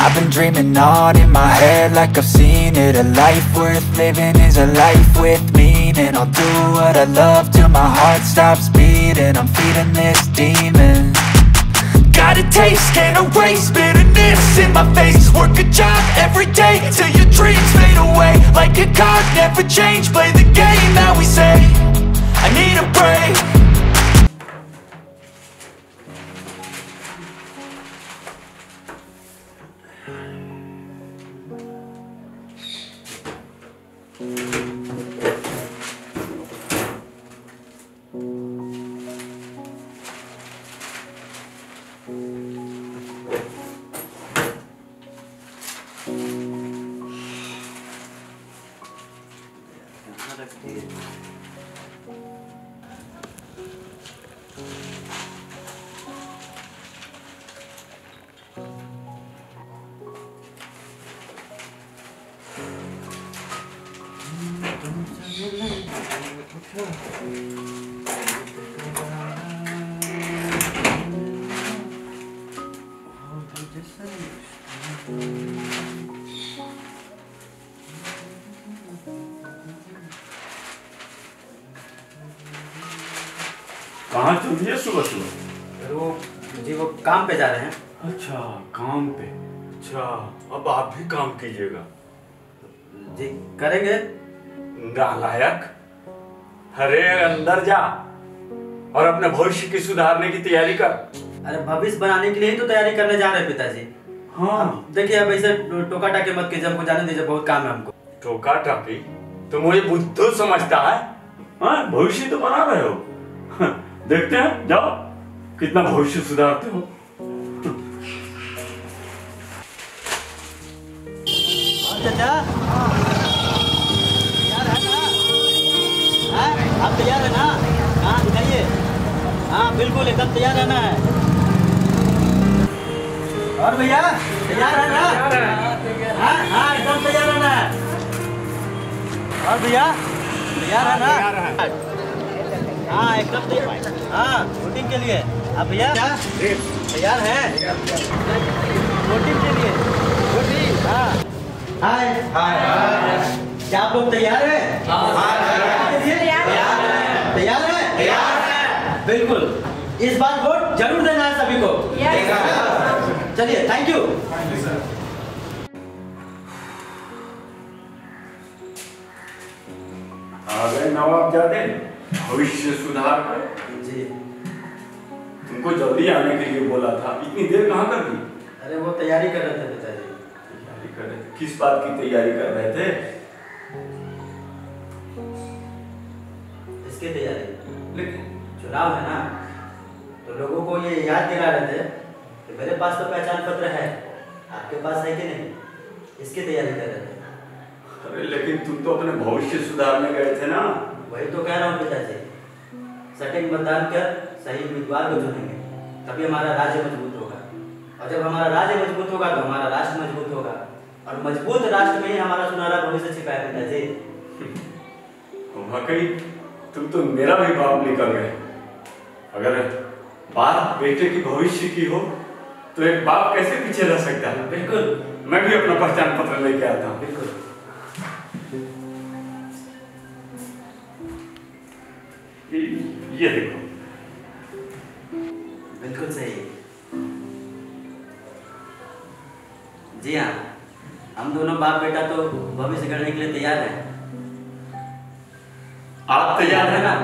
I've been dreaming on in my head like I've seen it. A life worth living is a life with meaning. I'll do what I love till my heart stops beating. I'm feeding this demon. Got a taste, can't erase bitterness in my face. Work a job every day till your dreams fade away. Like a card, never change, play the game that we say. I need a break. कहाँ चल रही है सुबह सुबह? वो काम पे जा रहे हैं। अच्छा काम पे। अच्छा अब आप भी काम कीजिएगा। जी करेंगे। नालायक, अरे अंदर जा और अपने भविष्य की सुधारने की तैयारी कर। अरे भविष्य बनाने के लिए ही तो तैयारी करने जा रहे हैं पिताजी। हाँ देखिए अब ऐसे टोका टाके मत कीजिए, हमको जाने दीजिए, बहुत काम है हमको। टोका टाकी? तो मुझे बुद्धू समझता है? हाँ भविष्य तो बना रहे हो। देखते हैं जाओ कितना भविष्य सुधारते हो। चाचा तैयार है ना? आप तैयार है ना? हाँ दिखाइए। हाँ बिल्कुल एकदम तैयार रहना है। और भैया तैयार है ना? हाँ हाँ एकदम तैयार रहना है। और भैया तैयार है ना? हाँ एकदम तैयार। हाँ शूटिंग के लिए। आप भैया तैयार हैं? शूटिंग के लिए। शूटिंग हाँ। हाय हाय क्या आप लोग तैयार हैं? तैयार हैं? बिल्कुल इस बार वोट जरूर देना है सभी को। चलिए थैंक यू। आ गए नवाबजादे भविष्य सुधार कर। जी तुमको जल्दी आने के लिए बोला था, इतनी देर कहाँ कर दी? अरे वो तैयारी कर रहे थे पिताजी। तैयारी कर रहे थे? किस बात की तैयारी कर रहे थे? इसकी तैयारी। लेकिन चुनाव है ना, तो लोगों को ये याद दिला रहे थे कि मेरे पास तो पहचान पत्र है, आपके पास है कि नहीं, इसकी तैयारी कर रहे थे। अरे लेकिन तुम तो अपने भविष्य सुधारने गए थे ना। वही तो कह रहा हूँ पिताजी, सटीक मतदान कर सही उम्मीदवार को चुनेंगे तभी हमारा राज्य मजबूत होगा, और जब हमारा राज्य मजबूत होगा तो हमारा राष्ट्र मजबूत होगा, और मजबूत राष्ट्र में ही हमारा सुनहरा भविष्य छिपा है पिताजी। वाकई तुम तो मेरा भी बाप निकल गए। अगर बात बेटे की भविष्य की हो तो एक बाप कैसे पीछे रह सकता है? बिल्कुल मैं भी अपना पहचान पत्र लेके आता हूँ। बिल्कुल। ये देखो। बिल्कुल सही। जी हाँ, हम दोनों बाप बेटा तो भविष्य गढ़ने के लिए तैयार हैं। आप तैयार है ना?